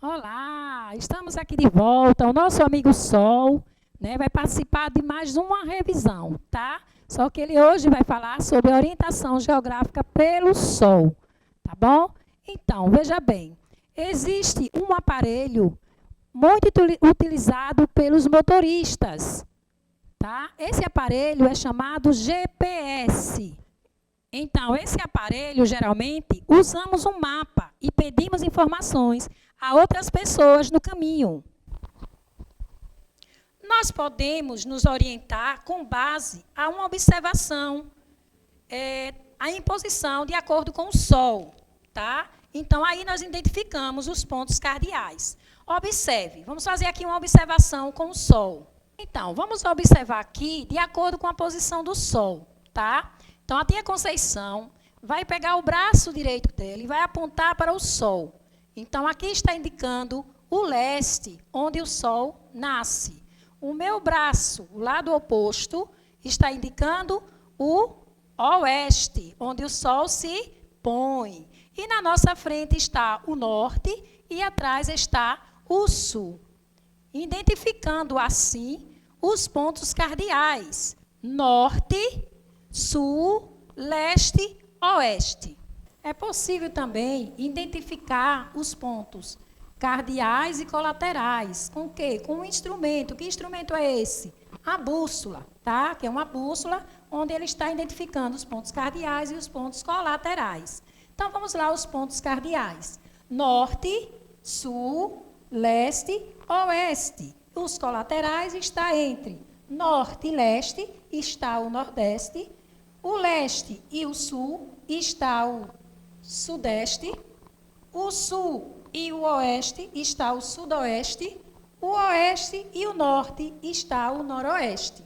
Olá, estamos aqui de volta. O nosso amigo Sol, né, vai participar de mais uma revisão, tá? Só que ele hoje vai falar sobre orientação geográfica pelo Sol, tá bom? Então, veja bem, existe um aparelho muito utilizado pelos motoristas, tá? Esse aparelho é chamado GPS. Então, esse aparelho, geralmente, usamos um mapa e pedimos informações a outras pessoas no caminho. Nós podemos nos orientar com base a uma observação, a imposição de acordo com o Sol, tá? Então, aí nós identificamos os pontos cardeais. Observe, vamos fazer aqui uma observação com o Sol. Então, vamos observar aqui de acordo com a posição do Sol, tá? Então, a tia Conceição vai pegar o braço direito dele e vai apontar para o Sol. Então, aqui está indicando o leste, onde o Sol nasce. O meu braço, o lado oposto, está indicando o oeste, onde o Sol se põe. E na nossa frente está o norte e atrás está o sul. Identificando assim os pontos cardeais: norte, sul, leste, oeste. É possível também identificar os pontos cardeais e colaterais. Com o quê? Com um instrumento. Que instrumento é esse? A bússola, tá? Que é uma bússola onde ele está identificando os pontos cardeais e os pontos colaterais. Então, vamos lá os pontos cardeais. Norte, sul, leste, oeste. Os colaterais está entre norte e leste, está o nordeste. O leste e o sul está o sudeste. O sul e o oeste está o sudoeste. O oeste e o norte está o noroeste.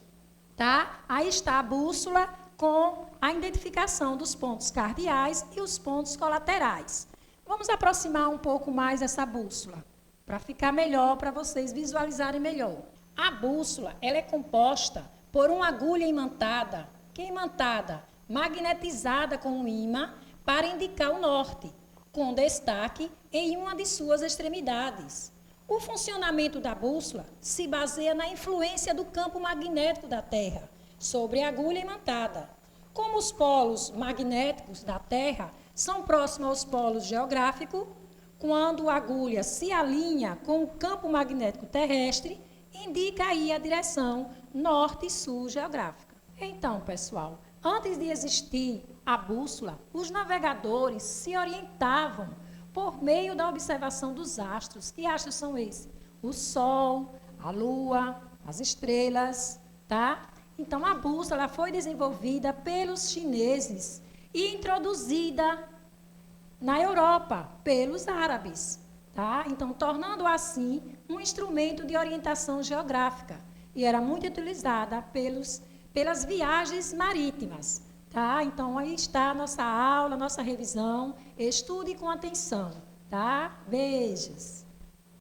Tá? Aí está a bússola com a identificação dos pontos cardeais e os pontos colaterais. Vamos aproximar um pouco mais essa bússola, para ficar melhor, para vocês visualizarem melhor. A bússola, ela é composta por uma agulha imantada. Que imantada? Magnetizada com um ímã para indicar o norte, com destaque em uma de suas extremidades. O funcionamento da bússola se baseia na influência do campo magnético da Terra sobre a agulha imantada. Como os polos magnéticos da Terra são próximos aos polos geográficos, quando a agulha se alinha com o campo magnético terrestre, indica aí a direção norte e sul geográfica. Então, pessoal, antes de existir a bússola, os navegadores se orientavam por meio da observação dos astros. Que astros são esses? O Sol, a Lua, as estrelas, tá? Então, a bússola foi desenvolvida pelos chineses e introduzida na Europa pelos árabes, tá? Então, tornando assim um instrumento de orientação geográfica. E era muito utilizada pelas viagens marítimas. Tá? Então, aí está a nossa aula, a nossa revisão. Estude com atenção. Tá? Beijos.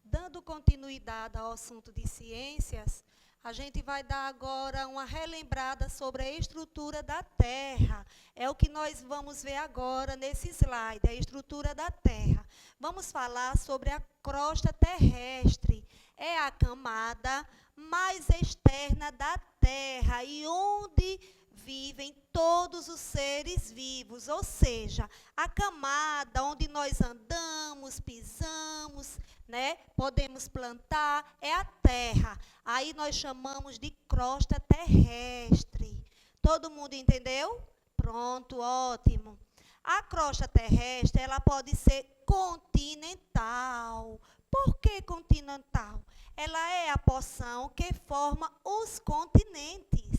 Dando continuidade ao assunto de ciências, a gente vai dar agora uma relembrada sobre a estrutura da Terra. É o que nós vamos ver agora nesse slide, a estrutura da Terra. Vamos falar sobre a crosta terrestre. É a camada mais externa da Terra e onde vivem todos os seres vivos, ou seja, a camada onde nós andamos, pisamos, né? Podemos plantar, é a Terra. Aí nós chamamos de crosta terrestre. Todo mundo entendeu? Pronto, ótimo. A crosta terrestre, ela pode ser continental. Por que continental? Ela é a porção que forma os continentes.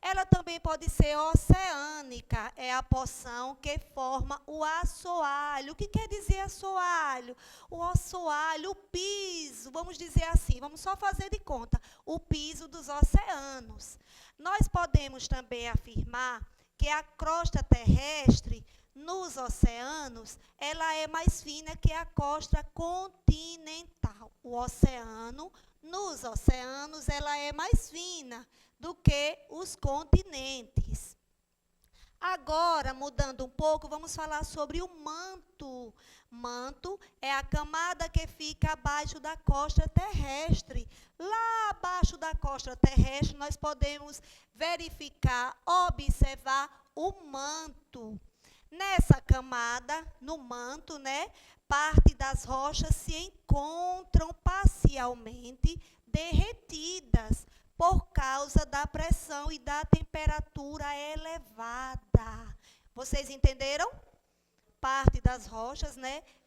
Ela também pode ser oceânica, é a porção que forma o assoalho. O que quer dizer assoalho? O assoalho, o piso, vamos dizer assim, vamos só fazer de conta, o piso dos oceanos. Nós podemos também afirmar que a crosta terrestre nos oceanos, ela é mais fina que a crosta continental. O oceano Nos oceanos, ela é mais fina do que os continentes. Agora, mudando um pouco, vamos falar sobre o manto. Manto é a camada que fica abaixo da crosta terrestre. Lá abaixo da crosta terrestre, nós podemos verificar, observar o manto. Nessa camada, no manto, parte das rochas se encontram parcialmente derretidas por causa da pressão e da temperatura elevada. Vocês entenderam? Parte das rochas,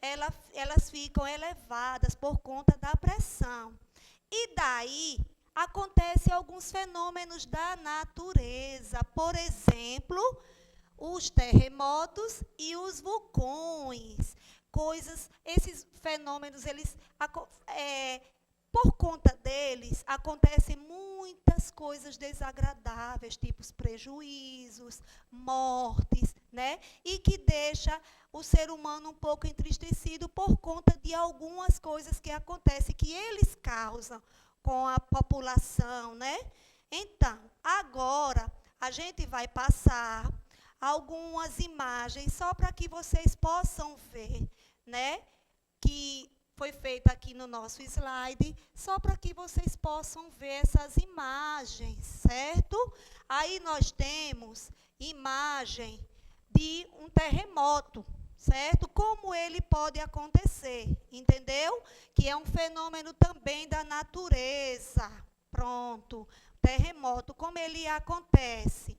elas ficam elevadas por conta da pressão. E daí acontecem alguns fenômenos da natureza. Por exemplo, os terremotos e os vulcões. Esses fenômenos, por conta deles, acontecem muitas coisas desagradáveis, tipos prejuízos, mortes, e que deixa o ser humano um pouco entristecido por conta de algumas coisas que acontecem, que eles causam com a população, Então, agora, a gente vai passar algumas imagens, só para que vocês possam ver, que foi feita aqui no nosso slide, só para que vocês possam ver essas imagens, certo? Aí nós temos imagem de um terremoto, certo? Como ele pode acontecer, entendeu? Que é um fenômeno também da natureza. Pronto, terremoto, como ele acontece,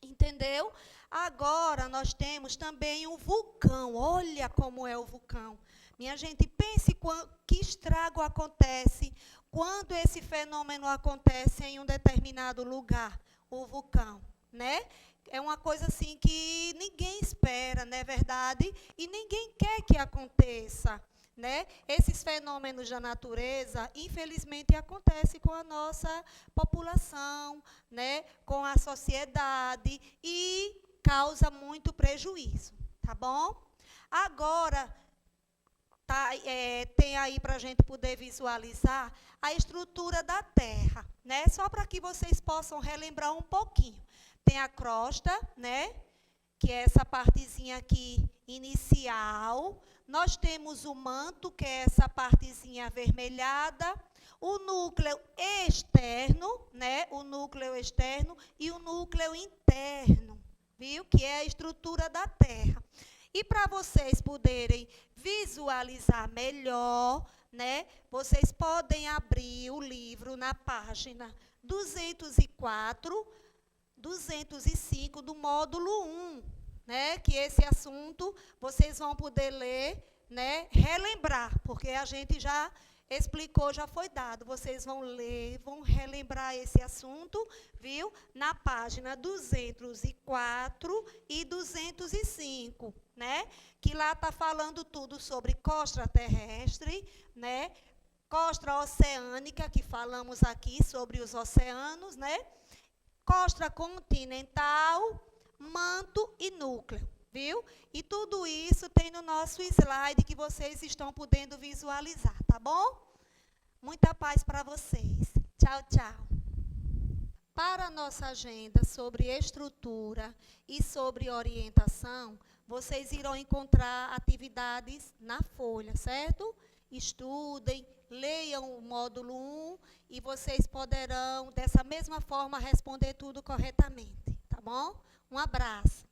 entendeu? Agora nós temos também um vulcão, olha como é o vulcão. Minha gente, pense que estrago acontece quando esse fenômeno acontece em um determinado lugar, o vulcão, É uma coisa assim que ninguém espera, não é verdade? E ninguém quer que aconteça, Esses fenômenos da natureza, infelizmente, acontecem com a nossa população, Com a sociedade e causa muito prejuízo, tá bom? Agora, tem aí para a gente poder visualizar a estrutura da Terra, Só para que vocês possam relembrar um pouquinho. Tem a crosta, que é essa partezinha aqui inicial. Nós temos o manto, que é essa partezinha avermelhada. O núcleo externo, O núcleo externo e o núcleo interno, viu? Que é a estrutura da Terra. E para vocês poderem visualizar melhor, vocês podem abrir o livro na página 204, 205 do módulo 1, Que esse assunto vocês vão poder ler, relembrar, porque a gente já explicou, já foi dado. Vocês vão ler, vão relembrar esse assunto, viu? Na página 204 e 205, Que lá está falando tudo sobre crosta terrestre, crosta oceânica, que falamos aqui sobre os oceanos, crosta continental, manto e núcleo, viu? E tudo isso tem no nosso slide que vocês estão podendo visualizar, tá bom? Muita paz para vocês. Tchau, tchau. Para a nossa agenda sobre estrutura e sobre orientação, vocês irão encontrar atividades na folha, certo? Estudem, leiam o módulo 1 e vocês poderão, dessa mesma forma, responder tudo corretamente, tá bom? Um abraço.